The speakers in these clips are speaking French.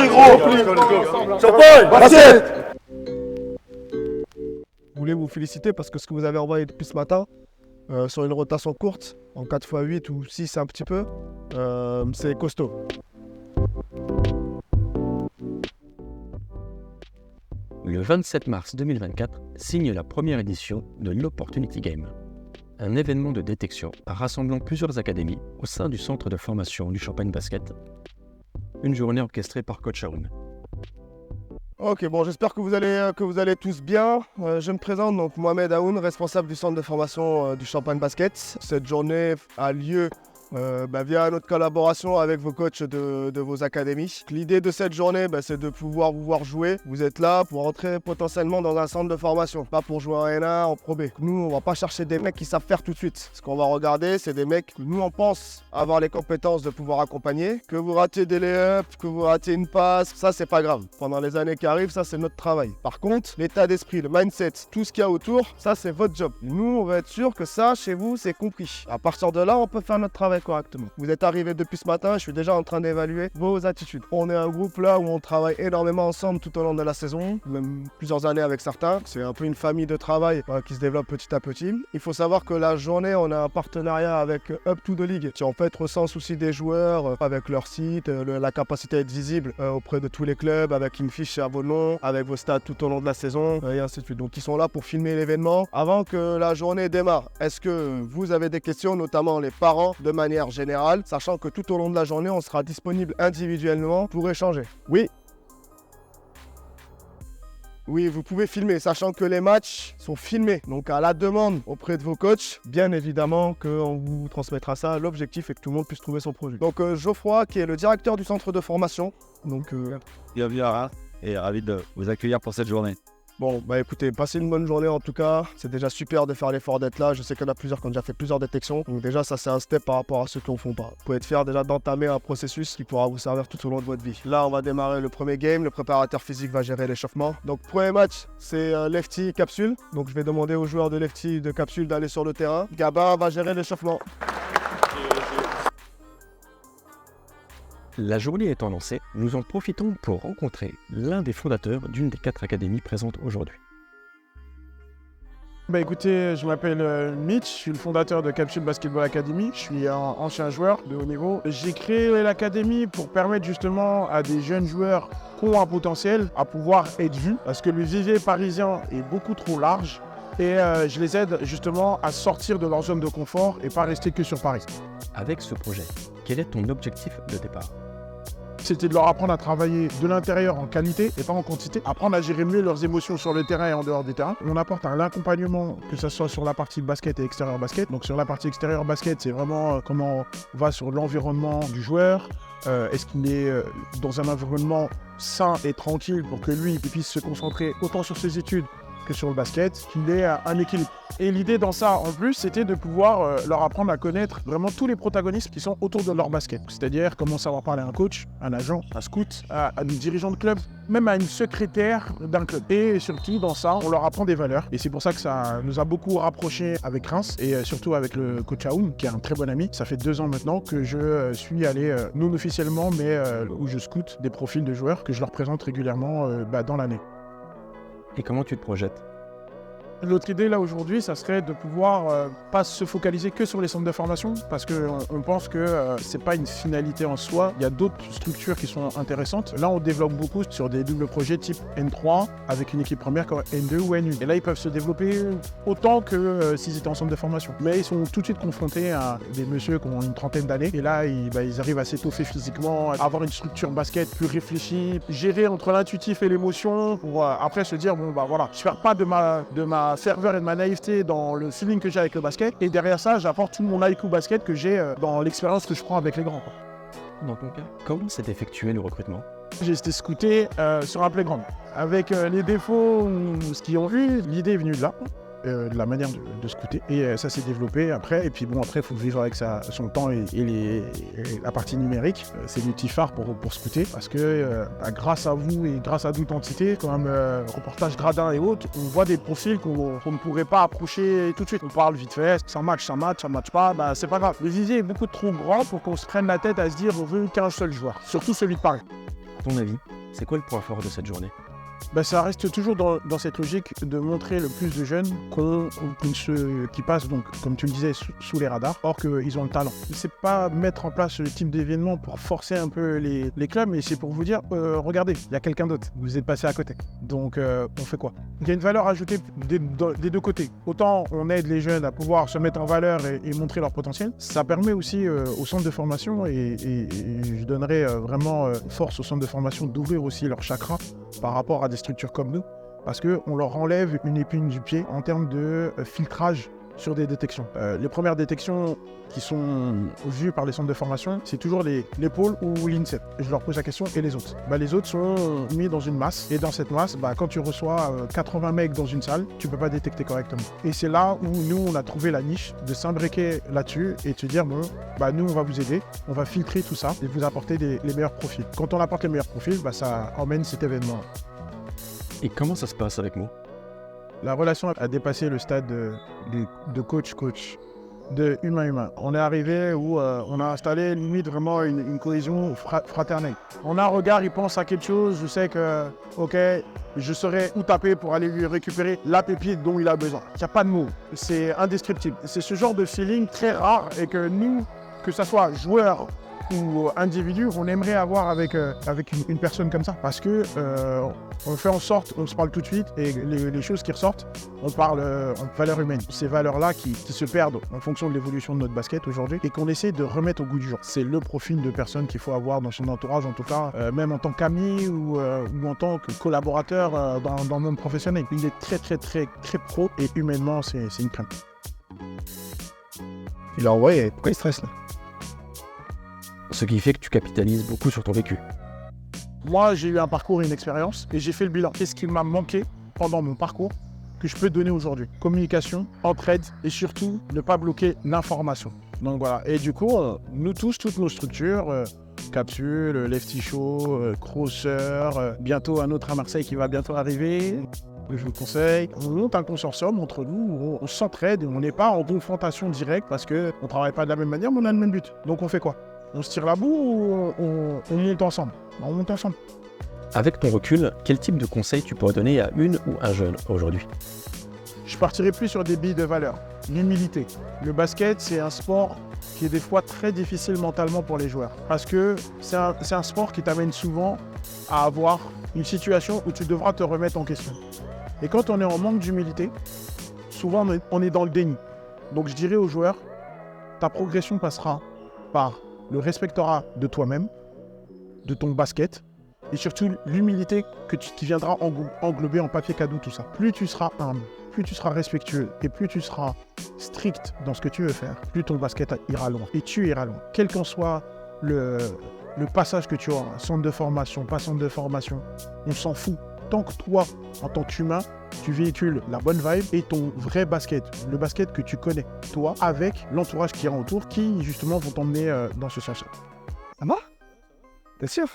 Rempli, gros. Champagne, basket. Je voulais vous féliciter parce que ce que vous avez envoyé depuis ce matin, sur une rotation courte, en 4x8 ou 6 un petit peu, c'est costaud. Le 27 mars 2024 signe la première édition de l'Opportunity Game, un événement de détection rassemblant plusieurs académies au sein du centre de formation du Champagne Basket. Une journée orchestrée par Coach Aoun. Ok, bon, j'espère que vous allez tous bien. Je me présente, donc Mohamed Aoun, responsable du centre de formation du Champagne Basket. Cette journée a lieu via notre collaboration avec vos coachs de vos académies. L'idée de cette journée, c'est de pouvoir vous voir jouer. Vous êtes là pour entrer potentiellement dans un centre de formation, pas pour jouer en N1, en Pro B. Nous, on va pas chercher des mecs qui savent faire tout de suite. Ce qu'on va regarder, c'est des mecs que nous, on pense avoir les compétences de pouvoir accompagner. Que vous ratiez des lay-ups, que vous ratiez une passe, ça, c'est pas grave. Pendant les années qui arrivent, ça, c'est notre travail. Par contre, l'état d'esprit, le mindset, tout ce qu'il y a autour, ça, c'est votre job. Nous, on va être sûr que ça, chez vous, c'est compris. À partir de là, on peut faire notre travail correctement. Vous êtes arrivés depuis ce matin, je suis déjà en train d'évaluer vos attitudes. On est un groupe là où on travaille énormément ensemble tout au long de la saison, même plusieurs années avec certains. C'est un peu une famille de travail qui se développe petit à petit. Il faut savoir que la journée, on a un partenariat avec Up to the League qui en fait recense aussi des joueurs avec leur site, la capacité à être visible auprès de tous les clubs, avec une fiche à vos noms, avec vos stats tout au long de la saison et ainsi de suite. Donc ils sont là pour filmer l'événement avant que la journée démarre. Est-ce que vous avez des questions, notamment les parents, de manière générale, sachant que tout au long de la journée, on sera disponible individuellement pour échanger. Oui, vous pouvez filmer, sachant que les matchs sont filmés. Donc à la demande auprès de vos coachs, bien évidemment qu'on vous transmettra ça. L'objectif est que tout le monde puisse trouver son projet. Donc Geoffroy, qui est le directeur du centre de formation. Donc, bienvenue à Reims et ravi de vous accueillir pour cette journée. Bon, écoutez, passez une bonne journée en tout cas. C'est déjà super de faire l'effort d'être là. Je sais qu'il y en a plusieurs qui ont déjà fait plusieurs détections. Donc déjà, ça c'est un step par rapport à ceux qui ne le font pas. Vous pouvez être fiers déjà d'entamer un processus qui pourra vous servir tout au long de votre vie. Là, on va démarrer le premier game. Le préparateur physique va gérer l'échauffement. Donc premier match, c'est Lefty Capsule. Donc je vais demander aux joueurs de Lefty de Capsule d'aller sur le terrain. Gabin va gérer l'échauffement. La journée étant lancée, nous en profitons pour rencontrer l'un des fondateurs d'une des 4 académies présentes aujourd'hui. Écoutez, je m'appelle Mitch, je suis le fondateur de Capsule Basketball Academy, je suis un ancien joueur de haut niveau. J'ai créé l'académie pour permettre justement à des jeunes joueurs qui ont un potentiel à pouvoir être vus, parce que le vivier parisien est beaucoup trop large et je les aide justement à sortir de leur zone de confort et pas rester que sur Paris. Avec ce projet, quel est ton objectif de départ ? C'était de leur apprendre à travailler de l'intérieur en qualité et pas en quantité, apprendre à gérer mieux leurs émotions sur le terrain et en dehors des terrains. On apporte un accompagnement, que ce soit sur la partie basket et extérieur basket. Donc sur la partie extérieure basket, c'est vraiment comment on va sur l'environnement du joueur. Est-ce qu'il est dans un environnement sain et tranquille pour que lui puisse se concentrer autant sur ses études que sur le basket, qu'il ait un équilibre. Et l'idée dans ça, en plus, c'était de pouvoir leur apprendre à connaître vraiment tous les protagonistes qui sont autour de leur basket. C'est-à-dire comment savoir parler à un coach, un agent, un scout, à un dirigeant de club, même à une secrétaire d'un club. Et surtout, dans ça, on leur apprend des valeurs. Et c'est pour ça que ça nous a beaucoup rapprochés avec Reims et surtout avec le coach Aoun, qui est un très bon ami. Ça fait 2 ans maintenant que je suis allé, non officiellement, mais où je scoute des profils de joueurs que je leur présente régulièrement dans l'année. Et comment tu te projettes ? L'autre idée là aujourd'hui, ça serait de pouvoir pas se focaliser que sur les centres de formation, parce qu'on pense que c'est pas une finalité en soi. Il y a d'autres structures qui sont intéressantes. Là, on développe beaucoup sur des doubles projets type N3 avec une équipe première comme N2 ou N1. Et là, ils peuvent se développer autant que s'ils étaient en centre de formation. Mais ils sont tout de suite confrontés à des messieurs qui ont une trentaine d'années. Et là, ils arrivent à s'étoffer physiquement, à avoir une structure basket plus réfléchie, gérer entre l'intuitif et l'émotion pour après se dire voilà, je perds pas de ma ferveur et de ma naïveté dans le feeling que j'ai avec le basket, et derrière ça j'apporte tout mon IQ basket que j'ai dans l'expérience que je prends avec les grands. Dans ton cas, comment s'est effectué le recrutement ? J'ai été scouté sur un playground. Avec les défauts ou ce qu'ils ont vu, l'idée est venue de là. De la manière de scouter, et ça s'est développé après, et puis après il faut vivre avec son temps et la partie numérique. C'est multifare pour scouter, parce que grâce à vous et grâce à d'autres entités comme reportage gradin et autres, on voit des profils qu'on ne pourrait pas approcher tout de suite. On parle vite fait, ça match pas, c'est pas grave. Le vivier est beaucoup trop grand pour qu'on se prenne la tête à se dire on veut qu'un seul joueur, surtout celui de Paris. ton avis, c'est quoi le point fort de cette journée? Ça reste toujours dans cette logique de montrer le plus de jeunes qui passent, donc, comme tu le disais, sous les radars, or qu'ils ont le talent. C'est pas mettre en place ce type d'événement pour forcer un peu les clubs, mais c'est pour vous dire, regardez, il y a quelqu'un d'autre, vous êtes passé à côté. Donc, on fait quoi? Il y a une valeur ajoutée des deux côtés. Autant on aide les jeunes à pouvoir se mettre en valeur et montrer leur potentiel, ça permet aussi au centre de formation, et je donnerais vraiment force au centre de formation d'ouvrir aussi leur chakra par rapport à des structures comme nous, parce qu'on leur enlève une épine du pied en termes de filtrage sur des détections. Les premières détections qui sont vues par les centres de formation, c'est toujours les pôles ou l'INSEP. Je leur pose la question, et les autres? Les autres sont mis dans une masse, et dans cette masse, quand tu reçois 80 mecs dans une salle, tu peux pas détecter correctement. Et c'est là où nous, on a trouvé la niche de s'imbriquer là-dessus et de se dire, bon, nous, on va vous aider, on va filtrer tout ça et vous apporter les meilleurs profils. Quand on apporte les meilleurs profils, ça emmène cet événement. Et comment ça se passe avec Mo? La relation a dépassé le stade de coach-coach, de humain-humain. On est arrivé où on a installé limite vraiment une cohésion fraternelle. On a un regard, il pense à quelque chose, je sais que, ok, je saurais où taper pour aller lui récupérer la pépite dont il a besoin. Il n'y a pas de mots, c'est indescriptible. C'est ce genre de feeling très rare et que nous, que ce soit joueurs ou individu, on aimerait avoir avec une personne comme ça. Parce que on fait en sorte, on se parle tout de suite, et les choses qui ressortent, on parle en valeurs humaines. Ces valeurs-là qui se perdent en fonction de l'évolution de notre basket aujourd'hui et qu'on essaie de remettre au goût du jour. C'est le profil de personne qu'il faut avoir dans son entourage, en tout cas, même en tant qu'ami ou en tant que collaborateur dans le monde professionnel. Il est très, très, très, très pro et humainement, c'est une crème. Il a envoyé, pourquoi il stresse là? Ce qui fait que tu capitalises beaucoup sur ton vécu. Moi, j'ai eu un parcours et une expérience et j'ai fait le bilan. Qu'est-ce qui m'a manqué pendant mon parcours que je peux donner aujourd'hui? Communication, entraide et surtout ne pas bloquer l'information. Donc voilà. Et du coup, nous tous, toutes nos structures, Capsule, Lefty Show, Crosser, bientôt un autre à Marseille qui va bientôt arriver. Je vous conseille, on monte un consortium entre nous, où on s'entraide et on n'est pas en confrontation directe parce qu'on ne travaille pas de la même manière, mais on a le même but. Donc on fait quoi? On se tire la boue ou on monte ensemble? On monte ensemble. Avec ton recul, quel type de conseil tu pourrais donner à une ou un jeune aujourd'hui? Je partirai plus sur des billes de valeur. L'humilité. Le basket, c'est un sport qui est des fois très difficile mentalement pour les joueurs. Parce que c'est un sport qui t'amène souvent à avoir une situation où tu devras te remettre en question. Et quand on est en manque d'humilité, souvent on est dans le déni. Donc je dirais aux joueurs, ta progression passera par le respectorat de toi-même, de ton basket, et surtout l'humilité qui viendra englober en papier cadeau tout ça. Plus tu seras humble, plus tu seras respectueux, et plus tu seras strict dans ce que tu veux faire, plus ton basket ira loin. Et tu iras loin. Quel qu'en soit le passage que tu auras, centre de formation, pas centre de formation, on s'en fout. Tant que toi, en tant qu'humain, tu véhicules la bonne vibe et ton vrai basket, le basket que tu connais, toi, avec l'entourage qui est autour, qui justement vont t'emmener dans ce sens-là. Ah moi? T'es sûr?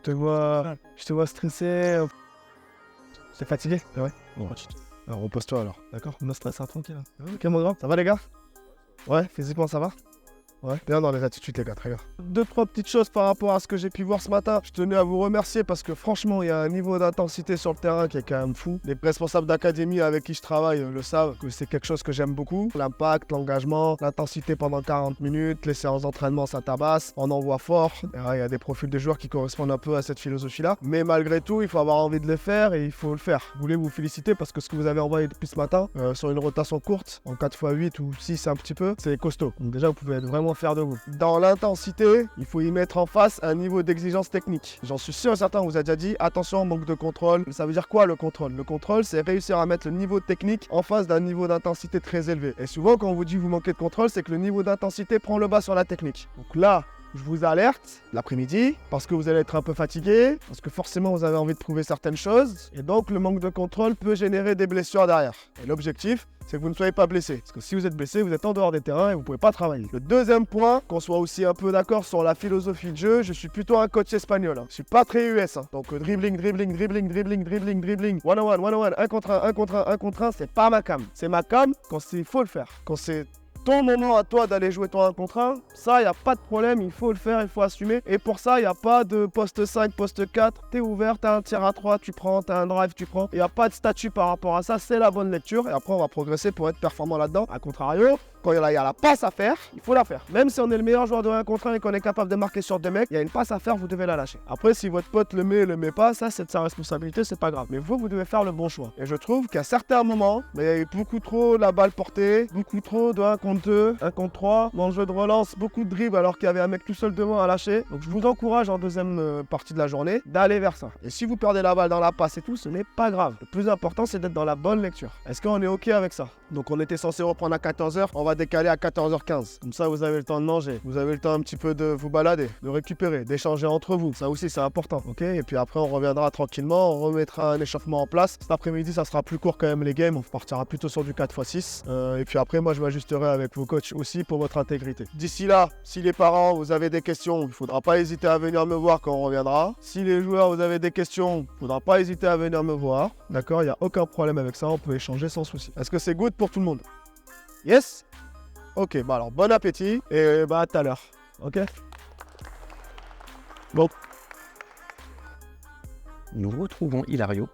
Je te vois stressé. T'es fatigué? Ouais. Bon, alors repose-toi alors, d'accord? No stress, tranquille. Ok mon grand, ça va les gars? Ouais, physiquement ça va? Ouais, bien dans les attitudes les gars, très bien. 2-3 petites choses par rapport à ce que j'ai pu voir ce matin. Je tenais à vous remercier parce que franchement, il y a un niveau d'intensité sur le terrain qui est quand même fou. Les responsables d'académie avec qui je travaille le savent que c'est quelque chose que j'aime beaucoup. L'impact, l'engagement, l'intensité pendant 40 minutes, les séances d'entraînement, ça tabasse, on envoie fort. Il y a des profils de joueurs qui correspondent un peu à cette philosophie-là. Mais malgré tout, il faut avoir envie de le faire et il faut le faire. Je voulais vous féliciter parce que ce que vous avez envoyé depuis ce matin, sur une rotation courte, en 4x8 ou 6 un petit peu, c'est costaud. Donc déjà, vous pouvez être vraiment faire de vous. Dans l'intensité, il faut y mettre en face un niveau d'exigence technique. J'en suis sûr et certain, on vous a déjà dit, attention, manque de contrôle. Ça veut dire quoi le contrôle? Le contrôle, c'est réussir à mettre le niveau technique en face d'un niveau d'intensité très élevé. Et souvent, quand on vous dit vous manquez de contrôle, c'est que le niveau d'intensité prend le bas sur la technique. Donc là, je vous alerte l'après-midi parce que vous allez être un peu fatigué, parce que forcément vous avez envie de prouver certaines choses et donc le manque de contrôle peut générer des blessures derrière. Et l'objectif, c'est que vous ne soyez pas blessé. Parce que si vous êtes blessé, vous êtes en dehors des terrains et vous ne pouvez pas travailler. Le deuxième point, qu'on soit aussi un peu d'accord sur la philosophie de jeu, je suis plutôt un coach espagnol. Je suis pas très US. Donc dribbling, one-on-one, 1 contre 1, c'est pas ma cam. C'est ma cam quand il faut le faire. Quand c'est ton moment à toi d'aller jouer ton 1 contre 1, ça, il n'y a pas de problème, il faut le faire, il faut assumer. Et pour ça, il n'y a pas de poste 5, poste 4. Tu es ouvert, tu as un tir à 3, tu prends, tu as un drive, tu prends. Il n'y a pas de statut par rapport à ça, c'est la bonne lecture. Et après, on va progresser pour être performant là-dedans. A contrario, quand il y a la passe à faire, il faut la faire. Même si on est le meilleur joueur de 1 contre 1 et qu'on est capable de marquer sur 2 mecs, il y a une passe à faire, vous devez la lâcher. Après, si votre pote le met pas, ça c'est de sa responsabilité, c'est pas grave. Mais vous devez faire le bon choix. Et je trouve qu'à certains moments, il y a eu beaucoup trop la balle portée, beaucoup trop de 1 contre 2, 1 contre 3. Dans le jeu de relance, beaucoup de dribbles alors qu'il y avait un mec tout seul devant à lâcher. Donc je vous encourage en deuxième partie de la journée d'aller vers ça. Et si vous perdez la balle dans la passe et tout, ce n'est pas grave. Le plus important, c'est d'être dans la bonne lecture. Est-ce qu'on est OK avec ça? Donc on était censé reprendre à 14h, on va décaler à 14h15. Comme ça, vous avez le temps de manger, vous avez le temps un petit peu de vous balader, de récupérer, d'échanger entre vous. Ça aussi, c'est important, ok? Et puis après, on reviendra tranquillement, on remettra un échauffement en place. Cet après-midi, ça sera plus court quand même les games, on partira plutôt sur du 4x6. Et puis après, moi, je m'ajusterai avec vos coachs aussi pour votre intégrité. D'ici là, si les parents, vous avez des questions, il ne faudra pas hésiter à venir me voir quand on reviendra. Si les joueurs, vous avez des questions, il ne faudra pas hésiter à venir me voir. D'accord? Il n'y a aucun problème avec ça, on peut échanger sans souci. Est-ce que c'est good pour tout le monde? Yes? Ok, bah alors bon appétit et bah à tout à l'heure. Ok? Bon. Nous retrouvons Hilario,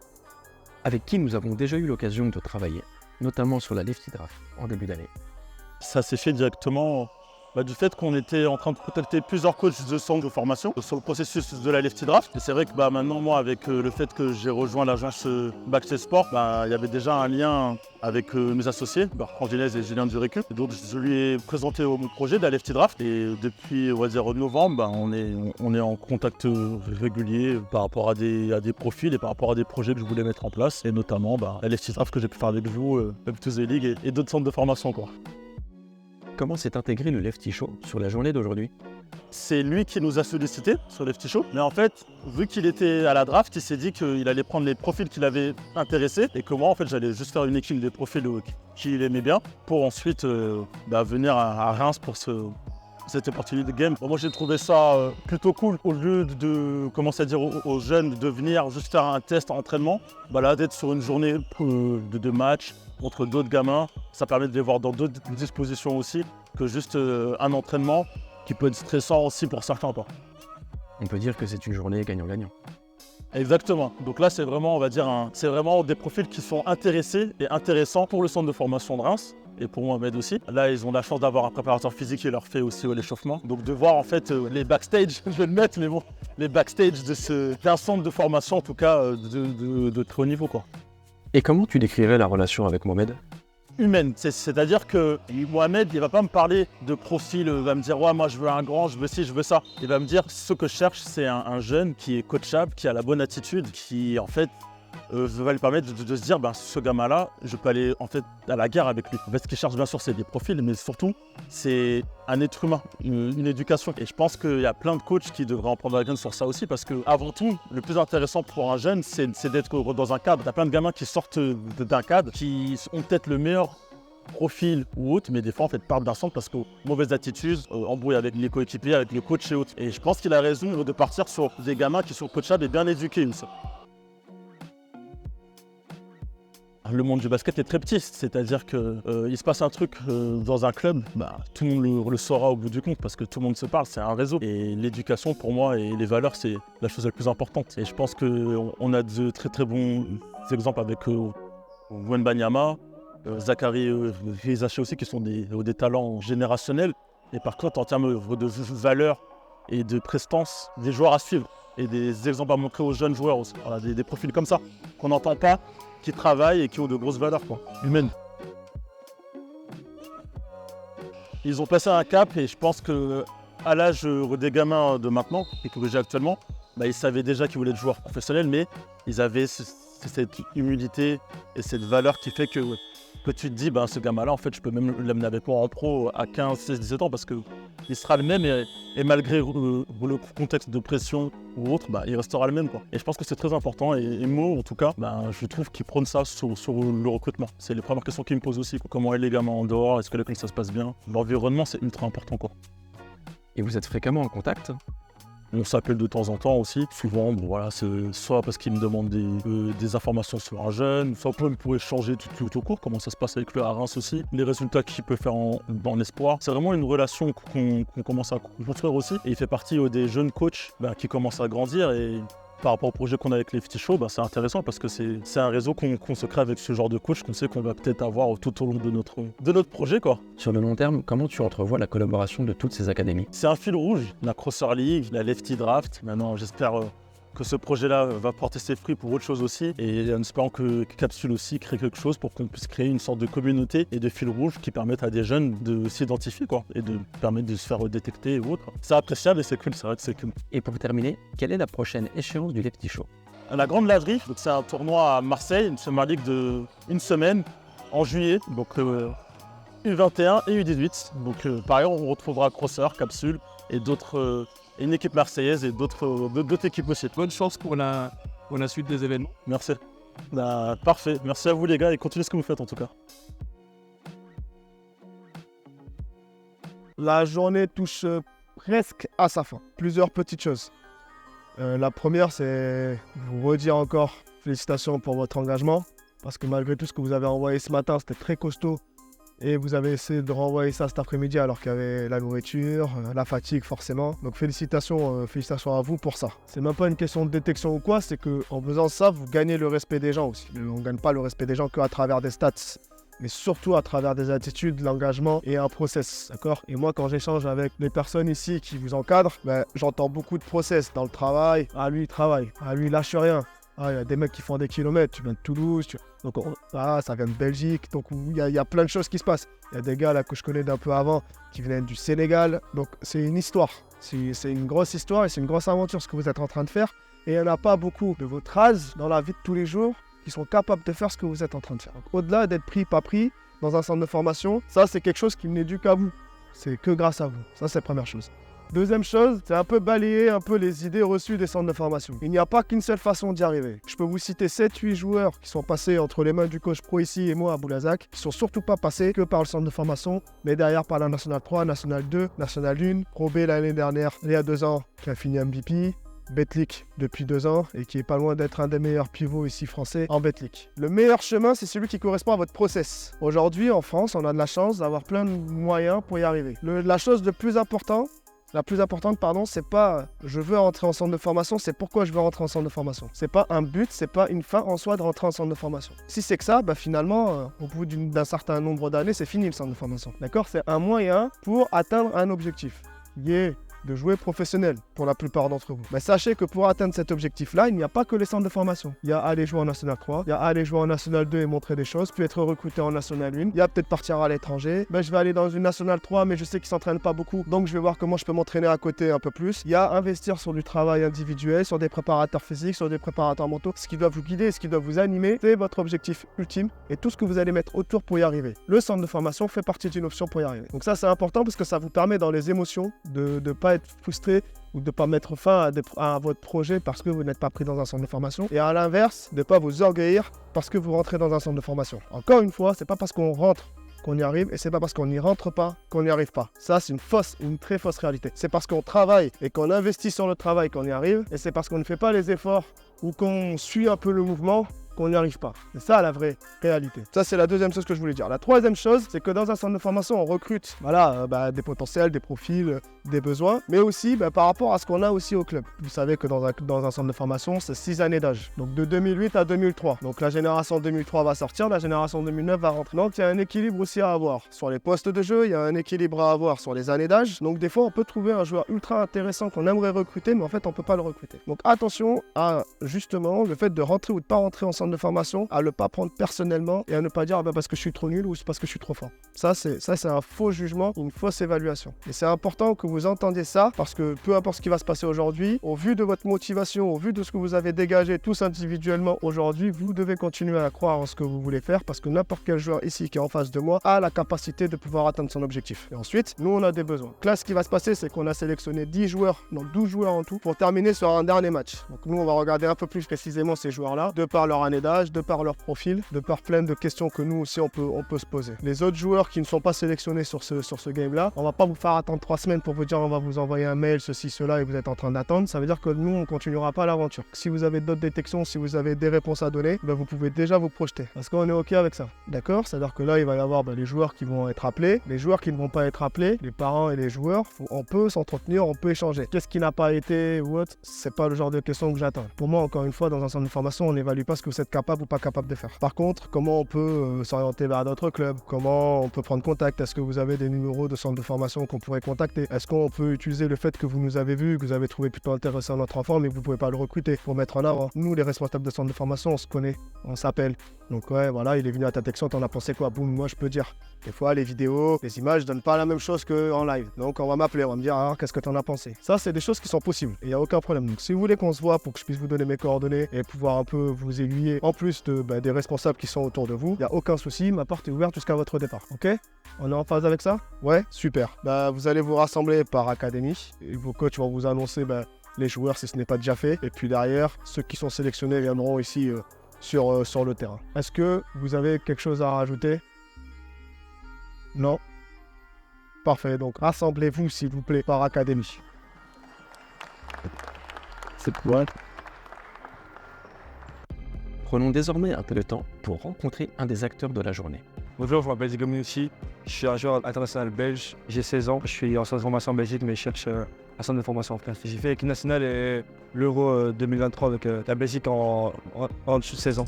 avec qui nous avons déjà eu l'occasion de travailler, notamment sur la Lefty Draft en début d'année. Ça s'est fait directement du fait qu'on était en train de contacter plusieurs coachs de centre de formation sur le processus de la Lefty Draft. Et c'est vrai que maintenant, moi, avec le fait que j'ai rejoint l'agence Backstage Sport, il y avait déjà un lien avec mes associés, Bertrand Gilles et Julien Durécu. Donc je lui ai présenté mon projet de la Lefty Draft. Et depuis, on va dire, novembre, on est en contact régulier par rapport à des profils et par rapport à des projets que je voulais mettre en place. Et notamment la Lefty Draft que j'ai pu faire avec vous, Up to the League et d'autres centres de formation, quoi. Comment s'est intégré le Lefty Show sur la journée d'aujourd'hui? C'est lui qui nous a sollicité sur Lefty Show. Mais en fait, vu qu'il était à la draft, il s'est dit qu'il allait prendre les profils qui l'avaient intéressé et que moi, en fait, j'allais juste faire une équipe des profils qu'il aimait bien pour ensuite venir à Reims pour cette opportunité de game. Bon, moi, j'ai trouvé ça plutôt cool. Au lieu de commencer à dire aux jeunes de venir juste faire un test en entraînement, là, d'être sur une journée de match contre d'autres gamins, ça permet de les voir dans d'autres dispositions aussi que juste un entraînement qui peut être stressant aussi pour certains. On peut dire que c'est une journée gagnant-gagnant. Exactement. Donc là, c'est vraiment, on va dire, c'est vraiment des profils qui sont intéressés et intéressants pour le centre de formation de Reims. Et pour Mohamed aussi. Là, ils ont la chance d'avoir un préparateur physique qui leur fait aussi l'échauffement. Donc de voir en fait les backstage, je vais le mettre, mais bon, les backstage d'un centre de formation, en tout cas de très haut niveau, quoi. Et comment tu décrirais la relation avec Mohamed? Humaine, c'est-à-dire que Mohamed, il va pas me parler de profil, va me dire ouais, moi je veux un grand, je veux ci, je veux ça. Il va me dire ce que je cherche, c'est un jeune qui est coachable, qui a la bonne attitude, qui en fait va lui permettre de se dire ce gamin-là, je peux aller en fait à la guerre avec lui. En fait, ce qu'il cherche bien sûr, c'est des profils, mais surtout c'est un être humain, une éducation. Et je pense qu'il y a plein de coachs qui devraient en prendre la graine sur ça aussi, parce que avant tout, le plus intéressant pour un jeune, c'est d'être dans un cadre. Il y a plein de gamins qui sortent d'un cadre, qui ont peut-être le meilleur profil ou autre, mais des fois en fait partent d'un centre parce que mauvaise attitude, embrouille avec les coéquipiers, avec le coach et autres. Et je pense qu'il a raison de partir sur des gamins qui sont coachables et bien éduqués aussi. Le monde du basket est très petit, c'est-à-dire qu'il se passe un truc dans un club, tout le monde le saura au bout du compte parce que tout le monde se parle, c'est un réseau. Et l'éducation pour moi et les valeurs, c'est la chose la plus importante. Et je pense qu'on a de très très bons exemples avec Wembanyama, Zachary Rizaché aussi, qui sont des talents générationnels. Et par contre, en termes de valeurs et de prestance, des joueurs à suivre et des exemples à montrer aux jeunes joueurs aussi. Voilà, des profils comme ça, qu'on n'entend pas, qui travaillent et qui ont de grosses valeurs humaines. Ils ont passé un cap et je pense qu'à l'âge des gamins de maintenant et que j'ai actuellement, ils savaient déjà qu'ils voulaient être joueurs professionnels, mais ils avaient cette humilité et cette valeur qui fait que tu te dis, ce gamin-là, en fait, je peux même l'amener avec moi en pro à 15, 16, 17 ans parce qu'il sera le même et malgré le contexte de pression ou autre, il restera le même, quoi. Et je pense que c'est très important et Mo, en tout cas, je trouve qu'il prône ça sur le recrutement. C'est les premières questions qu'il me pose aussi, quoi. Comment est les gamins en dehors, est-ce que l'école ça se passe bien? L'environnement, c'est ultra important, quoi. Et vous êtes fréquemment en contact? On s'appelle de temps en temps aussi. Souvent, bon, voilà, c'est soit parce qu'ils me demandent des informations sur un jeune, soit pour échanger tout au cours, comment ça se passe avec le à Reims aussi, les résultats qu'il peut faire en espoir. C'est vraiment une relation qu'on commence à construire aussi. Et il fait partie des jeunes coachs qui commencent à grandir. Et par rapport au projet qu'on a avec les FT Show, c'est intéressant parce que c'est un réseau qu'on se crée avec ce genre de coach qu'on sait qu'on va peut-être avoir tout au long de notre projet, quoi. Sur le long terme, comment tu entrevois la collaboration de toutes ces académies? C'est un fil rouge, la Crosser League, la Lefty Draft. Maintenant, j'espère que ce projet-là va porter ses fruits pour autre chose aussi. Et en espérant que Capsule aussi crée quelque chose pour qu'on puisse créer une sorte de communauté et de fil rouge qui permettent à des jeunes de s'identifier, quoi, et de permettre de se faire détecter ou autre. C'est appréciable et c'est cool, c'est vrai que c'est cool. Et pour terminer, quelle est la prochaine échéance du Lefty Show? La Grande Laverie, donc c'est un tournoi à Marseille, une Summer League de une semaine en juillet, donc U21 et U18. Donc pareil, on retrouvera Crosser, Capsule et d'autres. Une équipe marseillaise et d'autres équipes aussi. Bonne chance pour la suite des événements. Merci. Parfait. Merci à vous les gars et continuez ce que vous faites en tout cas. La journée touche presque à sa fin. Plusieurs petites choses. La première, c'est vous redire encore félicitations pour votre engagement. Parce que malgré tout ce que vous avez envoyé ce matin, c'était très costaud. Et vous avez essayé de renvoyer ça cet après-midi alors qu'il y avait la nourriture, la fatigue forcément. Donc félicitations à vous pour ça. C'est même pas une question de détection ou quoi, c'est qu'en faisant ça, vous gagnez le respect des gens aussi. On ne gagne pas le respect des gens qu'à travers des stats, mais surtout à travers des attitudes, l'engagement et un process, d'accord? Et moi, quand j'échange avec les personnes ici qui vous encadrent, j'entends beaucoup de process dans le travail. Ah, lui, il travaille. Ah, lui, il lâche rien. Ah, il y a des mecs qui font des kilomètres, tu viens de Toulouse, donc ça vient de Belgique, donc il y a plein de choses qui se passent. Il y a des gars là que je connais d'un peu avant qui venaient du Sénégal, donc c'est une histoire, c'est une grosse histoire et c'est une grosse aventure ce que vous êtes en train de faire. Et il n'y en a pas beaucoup de votre âge dans la vie de tous les jours qui sont capables de faire ce que vous êtes en train de faire. Donc, au-delà d'être pris, pas pris dans un centre de formation, ça c'est quelque chose qui n'est dû qu'à vous, c'est que grâce à vous, ça c'est la première chose. Deuxième chose, c'est un peu balayer les idées reçues des centres de formation. Il n'y a pas qu'une seule façon d'y arriver. Je peux vous citer 7-8 joueurs qui sont passés entre les mains du coach pro ici et moi à Boulazac, qui sont surtout pas passés que par le centre de formation, mais derrière par la Nationale 3, Nationale 2, Nationale 1, Pro B l'année dernière, il y a 2 ans, qui a fini MVP, Betclic depuis 2 ans et qui est pas loin d'être un des meilleurs pivots ici français en Betclic. Le meilleur chemin, c'est celui qui correspond à votre process. Aujourd'hui, en France, on a de la chance d'avoir plein de moyens pour y arriver. La chose la plus importante, c'est pas je veux rentrer en centre de formation, c'est pourquoi je veux rentrer en centre de formation. C'est pas un but, c'est pas une fin en soi de rentrer en centre de formation. Si c'est que ça, finalement, au bout d'un certain nombre d'années, c'est fini le centre de formation. D'accord? C'est un moyen pour atteindre un objectif. De jouer professionnel pour la plupart d'entre vous. Mais sachez que pour atteindre cet objectif-là, il n'y a pas que les centres de formation. Il y a aller jouer en National 3, il y a aller jouer en National 2 et montrer des choses, puis être recruté en National 1. Il y a peut-être partir à l'étranger. Je vais aller dans une National 3, mais je sais qu'ils ne s'entraînent pas beaucoup, donc je vais voir comment je peux m'entraîner à côté un peu plus. Il y a investir sur du travail individuel, sur des préparateurs physiques, sur des préparateurs mentaux. Ce qui doit vous guider, ce qui doit vous animer, c'est votre objectif ultime et tout ce que vous allez mettre autour pour y arriver. Le centre de formation fait partie d'une option pour y arriver. Donc ça, c'est important parce que ça vous permet dans les émotions de ne pas être frustré ou de ne pas mettre fin à votre projet parce que vous n'êtes pas pris dans un centre de formation. Et à l'inverse, de ne pas vous orgueillir parce que vous rentrez dans un centre de formation. Encore une fois, c'est pas parce qu'on rentre qu'on y arrive et c'est pas parce qu'on n'y rentre pas qu'on n'y arrive pas. Ça, c'est une très fausse réalité. C'est parce qu'on travaille et qu'on investit sur le travail qu'on y arrive et c'est parce qu'on ne fait pas les efforts ou qu'on suit un peu le mouvement qu'on n'y arrive pas. C'est ça la vraie réalité. Ça, c'est la deuxième chose que je voulais dire. La troisième chose, c'est que dans un centre de formation, on recrute des potentiels, des profils, des besoins, mais aussi par rapport à ce qu'on a aussi au club. Vous savez que dans un centre de formation, c'est 6 années d'âge. Donc de 2008 à 2003. Donc la génération 2003 va sortir, la génération 2009 va rentrer. Donc il y a un équilibre aussi à avoir sur les postes de jeu, il y a un équilibre à avoir sur les années d'âge. Donc des fois, on peut trouver un joueur ultra intéressant qu'on aimerait recruter, mais en fait, on ne peut pas le recruter. Donc attention à justement le fait de rentrer ou de pas rentrer en centre de formation, à ne pas prendre personnellement et à ne pas dire parce que je suis trop nul ou c'est parce que je suis trop fort. Ça c'est un faux jugement, une fausse évaluation. Et c'est important que vous entendiez ça parce que peu importe ce qui va se passer aujourd'hui, au vu de votre motivation, au vu de ce que vous avez dégagé tous individuellement aujourd'hui, vous devez continuer à croire en ce que vous voulez faire parce que n'importe quel joueur ici qui est en face de moi a la capacité de pouvoir atteindre son objectif. Et ensuite, nous on a des besoins. Donc là, ce qui va se passer, c'est qu'on a sélectionné 12 joueurs en tout pour terminer sur un dernier match. Donc nous, on va regarder un peu plus précisément ces joueurs-là de par leur année l'année d'âge, de par leur profil, de par plein de questions que nous aussi on peut se poser. Les autres joueurs qui ne sont pas sélectionnés sur ce game-là, on va pas vous faire attendre 3 semaines pour vous dire on va vous envoyer un mail, ceci, cela, et vous êtes en train d'attendre. Ça veut dire que nous, on continuera pas l'aventure. Si vous avez d'autres détections, si vous avez des réponses à donner, ben vous pouvez déjà vous projeter. Parce qu'on est OK avec ça. D'accord? C'est-à-dire que là, il va y avoir les joueurs qui vont être appelés, les joueurs qui ne vont pas être appelés, les parents et les joueurs. On peut s'entretenir, on peut échanger. Qu'est-ce qui n'a pas été ou autre? C'est pas le genre de question que j'attends. Pour moi, encore une fois, dans un centre de formation, on n'évalue pas ce que vous êtes capable ou pas capable de faire. Par contre, comment on peut s'orienter vers d'autres clubs? Comment on peut prendre contact? Est-ce que vous avez des numéros de centres de formation qu'on pourrait contacter? Est-ce qu'on peut utiliser le fait que vous nous avez vu, que vous avez trouvé plutôt intéressant notre enfant, mais que vous ne pouvez pas le recruter pour mettre en avant? Nous, les responsables de centre de formation, on se connaît, on s'appelle. Donc ouais, voilà, il est venu à ta section, t'en as pensé quoi? Boum, moi je peux dire. Des fois, les vidéos, les images donnent pas la même chose qu'en live. Donc on va m'appeler, on va me dire, alors qu'est-ce que t'en as pensé? Ça, c'est des choses qui sont possibles. Il n'y a aucun problème. Donc si vous voulez qu'on se voit pour que je puisse vous donner mes coordonnées et pouvoir un peu vous aiguiller, en plus des responsables qui sont autour de vous, il n'y a aucun souci, ma porte est ouverte jusqu'à votre départ. Ok? On est en phase avec ça? Ouais, super. Vous allez vous rassembler par académie et vos coachs vont vous annoncer les joueurs si ce n'est pas déjà fait. Et puis derrière, ceux qui sont sélectionnés viendront ici sur le terrain. Est-ce que vous avez quelque chose à rajouter? Non? Parfait, donc rassemblez-vous s'il vous plaît par académie. C'est quoi? Prenons désormais un peu de temps pour rencontrer un des acteurs de la journée. Bonjour, je m'appelle Zigo Minucci. Je suis un joueur international belge. J'ai 16 ans. Je suis en centre de formation en Belgique, mais je cherche un centre de formation en France. J'ai fait l'équipe nationale et l'Euro 2023 avec la Belgique en dessous de 16 ans.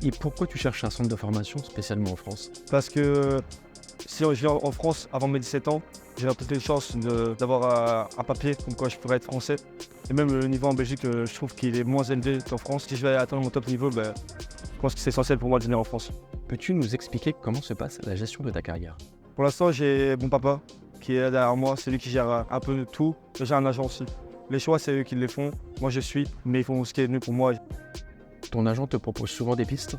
Et pourquoi tu cherches un centre de formation spécialement en France? Parce que si je viens en France avant mes 17 ans, j'ai peut-être une chance d'avoir un papier comme quoi je pourrais être français. Et même le niveau en Belgique, je trouve qu'il est moins élevé qu'en France. Si je vais atteindre mon top niveau, je pense que c'est essentiel pour moi de venir en France. Peux-tu nous expliquer comment se passe la gestion de ta carrière? Pour l'instant, j'ai mon papa qui est là derrière moi, c'est lui qui gère un peu tout. J'ai un agent aussi. Les choix, c'est eux qui les font. Moi, je suis, mais ils font ce qui est mieux pour moi. Ton agent te propose souvent des pistes?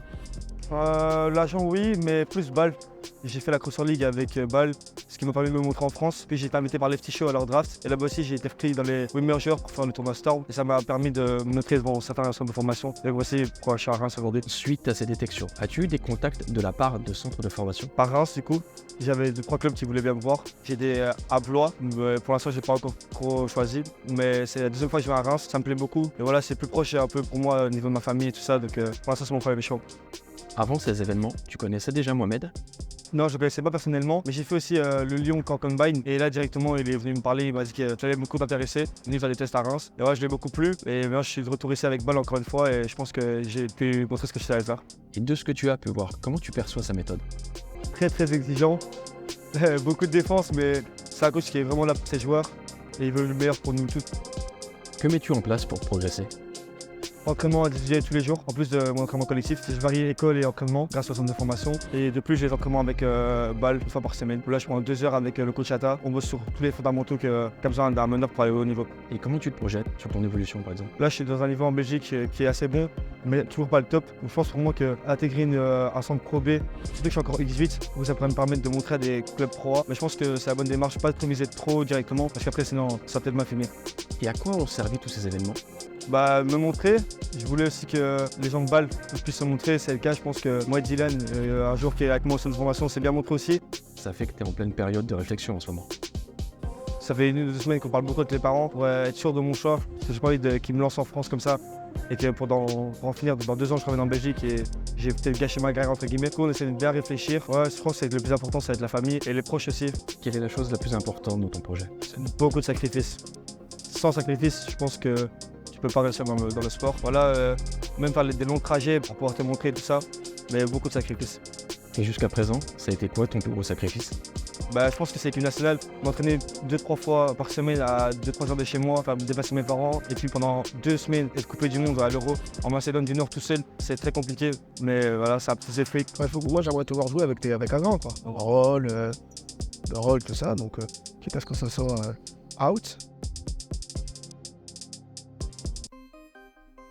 L'agent, oui, mais plus Bâle. J'ai fait la Crosseur League avec Bâle, ce qui m'a permis de me montrer en France. Puis j'ai été invité par Lefty Show à leur draft. Et là-bas aussi, j'ai été pris dans les meilleurs joueurs pour faire le tournoi Star. Et ça m'a permis de me montrer devant certains centres de formation. Et voici pourquoi je suis à Reims aujourd'hui. Suite à ces détections, as-tu eu des contacts de la part de centres de formation? Par Reims, du coup, j'avais 2-3 clubs qui voulaient bien me voir. J'ai des à Blois, mais pour l'instant, je n'ai pas encore trop choisi. Mais c'est la deuxième fois que je vais à Reims, ça me plaît beaucoup. Et voilà, c'est plus proche un peu pour moi au niveau de ma famille et tout ça. Donc pour l'instant, c'est mon premier choix. Avant ces événements, tu connaissais déjà Mohamed? Non, je ne le connaissais pas personnellement, mais j'ai fait aussi le Lyon Camp Combine. Et là, directement, il est venu me parler, il m'a dit que ça allait beaucoup t'intéresser. Il faire des tests à Reims. Et ouais, je l'ai beaucoup plu. Et maintenant, je suis de retour ici avec Bâle encore une fois. Et je pense que j'ai pu montrer ce que je savais faire. Et de ce que tu as pu voir, comment tu perçois sa méthode? Très, très exigeant. Beaucoup de défense, mais c'est un coach qui est vraiment là pour ses joueurs. Et il veut le meilleur pour nous tous. Que mets-tu en place pour progresser? Entraînement individuel tous les jours, en plus de mon entraînement collectif. Je varie école et entraînement grâce au centre de formation. Et de plus, j'ai des entraînements avec Bâle une fois par semaine. Là, je prends 2 heures avec le coach Atta. On bosse sur tous les fondamentaux qu'a besoin d'un meneur pour aller au haut niveau. Et comment tu te projettes sur ton évolution par exemple? Là, je suis dans un niveau en Belgique qui est assez bon, mais toujours pas le top. Donc, je pense pour moi qu'intégrer un centre Pro B, surtout que je suis encore X8, ça pourrait me permettre de montrer à des clubs Pro A. Mais je pense que c'est la bonne démarche, pas de trop miser trop directement, parce qu'après sinon ça va peut-être m'affaiblir. Et à quoi ont servi tous ces événements? Me montrer. Je voulais aussi que les gens de Bâle puissent se montrer, c'est le cas. Je pense que moi et Dylan, un jour qui est avec moi au centre de formation, s'est bien montré aussi. Ça fait que tu es en pleine période de réflexion en ce moment. Ça fait 1 ou 2 semaines qu'on parle beaucoup avec les parents pour être sûr de mon choix. Parce que j'ai pas envie qu'ils me lancent en France comme ça. Et que pour en finir, dans 2 ans, je reviens en Belgique et j'ai peut-être gâché ma carrière entre guillemets. Du coup, on essaie de bien réfléchir. Ouais, je pense que le plus important, ça va être la famille et les proches aussi. Quelle est la chose la plus importante dans ton projet? Beaucoup de sacrifices. Sans sacrifice, je pense que tu peux pas réussir dans le sport. Voilà, même faire des longs trajets pour pouvoir te montrer tout ça, mais beaucoup de sacrifices. Et jusqu'à présent, ça a été quoi ton plus gros sacrifice? Je pense que c'est l'équipe nationale, m'entraîner 2-3 fois par semaine à 2-3 heures de chez moi, faire dépasser mes parents, et puis pendant 2 semaines être coupé du monde à l'Euro en Macédoine du Nord tout seul, c'est très compliqué, mais voilà, ça a ses effets. Moi j'aimerais te voir jouer avec un grand quoi. Le rôle, tout ça, donc quitte à ce que ça soit out.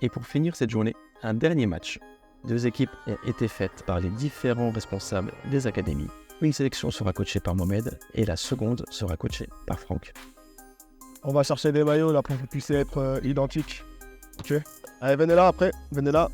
Et pour finir cette journée, un dernier match. 2 équipes ont été faites par les différents responsables des académies. Une sélection sera coachée par Mohamed et la seconde sera coachée par Franck. On va chercher des maillots là pour que vous puissiez être identiques. Ok. Allez, venez là après, venez là.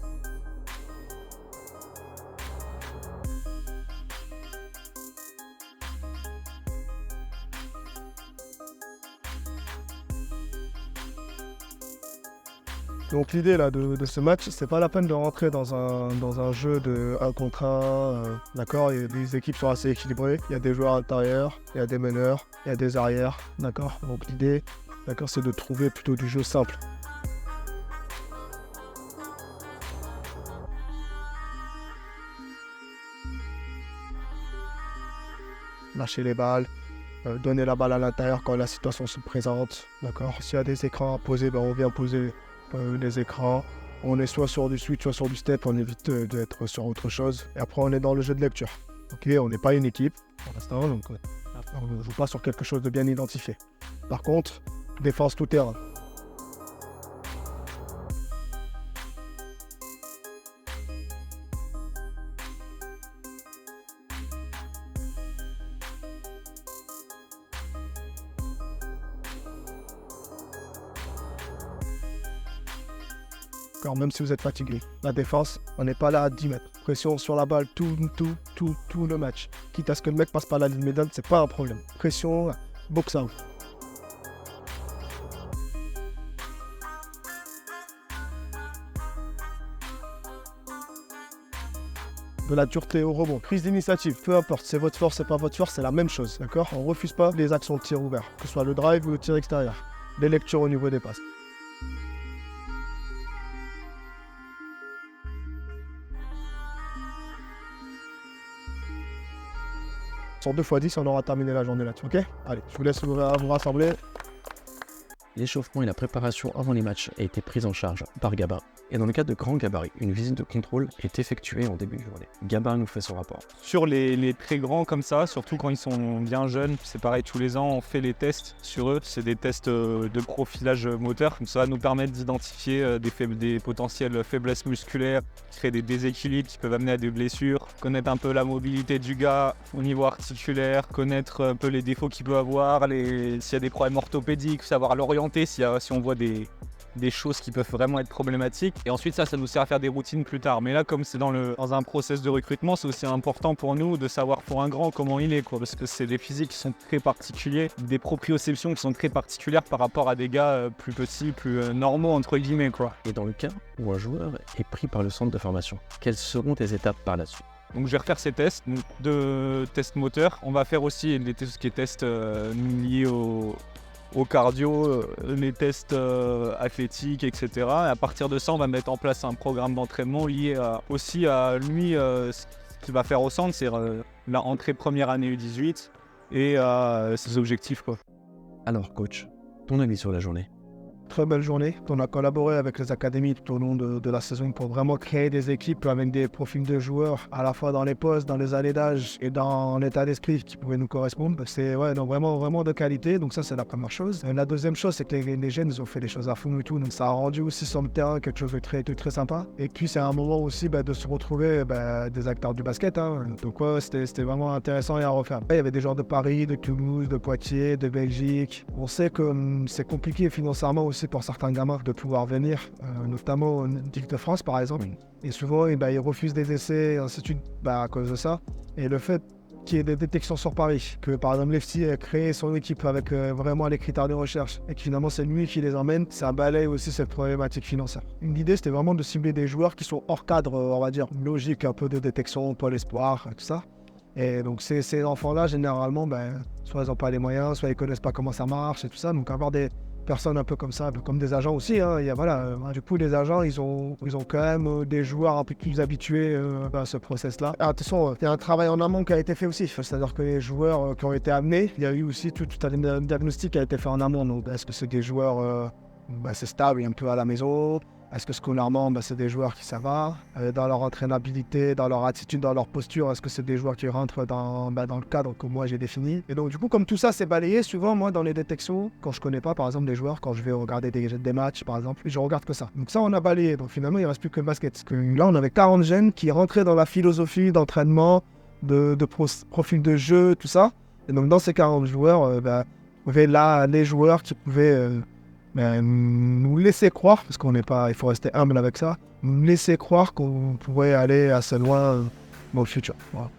Donc l'idée là de ce match, c'est pas la peine de rentrer dans un jeu de 1 contre 1, d'accord. Les équipes sont assez équilibrées, il y a des joueurs intérieurs, il y a des meneurs, il y a des arrières, d'accord. Donc l'idée, d'accord, c'est de trouver plutôt du jeu simple. Lâcher les balles, donner la balle à l'intérieur quand la situation se présente, d'accord. S'il y a des écrans à poser, on vient poser les écrans. On est soit sur du switch, soit sur du step, on évite d'être sur autre chose. Et après, on est dans le jeu de lecture. Ok, on n'est pas une équipe pour l'instant, donc on ne joue pas sur quelque chose de bien identifié. Par contre, défense tout terrain. Même si vous êtes fatigué. La défense, on n'est pas là à 10 mètres. Pression sur la balle tout le match. Quitte à ce que le mec passe par la ligne médiane, c'est pas un problème. Pression, box out. De la dureté au rebond, prise d'initiative, peu importe, c'est votre force, c'est pas votre force, c'est la même chose, d'accord. On refuse pas les actions de tir ouvert, que ce soit le drive ou le tir extérieur. Les lectures au niveau des passes. Sur 2 x 10, on aura terminé la journée là-dessus, ok? Allez, je vous laisse vous rassembler. L'échauffement et la préparation avant les matchs a été prise en charge par Gabin. Et dans le cas de grands gabarits, une visite de contrôle est effectuée en début de journée. Gabin nous fait son rapport. Sur les très grands comme ça, surtout quand ils sont bien jeunes, c'est pareil, tous les ans on fait les tests sur eux. C'est des tests de profilage moteur. Ça va nous permettre d'identifier des potentielles faiblesses musculaires, créer des déséquilibres qui peuvent amener à des blessures, connaître un peu la mobilité du gars au niveau articulaire, connaître un peu les défauts qu'il peut avoir, s'il y a des problèmes orthopédiques, savoir l'orienter si on voit des choses qui peuvent vraiment être problématiques. Et ensuite ça nous sert à faire des routines plus tard. Mais là, comme c'est dans un process de recrutement, c'est aussi important pour nous de savoir pour un grand comment il est, parce que c'est des physiques qui sont très particuliers, des proprioceptions qui sont très particulières par rapport à des gars plus petits, plus normaux entre guillemets, quoi. Et dans le cas où un joueur est pris par le centre de formation, quelles seront tes étapes par la suite? Donc je vais refaire ces tests, de tests moteurs. On va faire aussi tout ce qui est tests liés au cardio, les tests athlétiques, etc. Et à partir de ça, on va mettre en place un programme d'entraînement lié aussi à lui, ce qu'il va faire au centre, c'est la entrée première année U18 et ses objectifs, quoi. Alors coach, ton avis sur la journée? Très belle journée. On a collaboré avec les académies tout au long de la saison pour vraiment créer des équipes avec des profils de joueurs à la fois dans les postes, dans les années d'âge et dans l'état d'esprit qui pouvaient nous correspondre. C'est donc vraiment de qualité. Donc ça, c'est la première chose. La deuxième chose, c'est que les jeunes, ils ont fait les choses à fond et tout. Donc ça a rendu aussi sur le terrain quelque chose de très sympa. Et puis c'est un moment aussi de se retrouver des acteurs du basket. Donc ouais, c'était vraiment intéressant et à refaire. Il y avait des joueurs de Paris, de Toulouse, de Poitiers, de Belgique. On sait que c'est compliqué financièrement aussi pour certains gamins de pouvoir venir, notamment en Île-de-France par exemple. Et souvent, ils refusent des essais, ainsi de suite, à cause de ça. Et le fait qu'il y ait des détections sur Paris, que par exemple Lefty ait créé son équipe avec vraiment les critères de recherche et que finalement c'est lui qui les emmène, ça balaye aussi cette problématique financière. L'idée, c'était vraiment de cibler des joueurs qui sont hors cadre, on va dire, logique, un peu de détection, Pôle Espoir, tout ça. Et donc ces enfants-là, généralement, soit ils n'ont pas les moyens, soit ils ne connaissent pas comment ça marche et tout ça. Donc avoir des personnes un peu comme ça, un peu comme des agents aussi. Du coup, les agents, ils ont quand même des joueurs un peu plus habitués à ce process-là. Attention, il y a un travail en amont qui a été fait aussi. C'est-à-dire que les joueurs qui ont été amenés, il y a eu aussi tout un diagnostic qui a été fait en amont. Donc, est-ce que c'est des joueurs c'est stable, un peu à la maison? Est-ce que scolairement, c'est des joueurs qui ça va dans leur entraînabilité, dans leur attitude, dans leur posture? Est-ce que c'est des joueurs qui rentrent dans le cadre que moi j'ai défini? Et donc du coup, comme tout ça c'est balayé, souvent moi dans les détections, quand je connais pas par exemple des joueurs, quand je vais regarder des matchs par exemple, je regarde que ça. Donc ça on a balayé, donc finalement il reste plus que le basket. Parce que là on avait 40 jeunes qui rentraient dans la philosophie d'entraînement, de profil de jeu, tout ça. Et donc dans ces 40 joueurs, on avait là les joueurs qui pouvaient... nous laisser croire, parce qu'on n'est pas, il faut rester humble avec ça, nous laisser croire qu'on pourrait aller assez loin dans le futur. Voilà.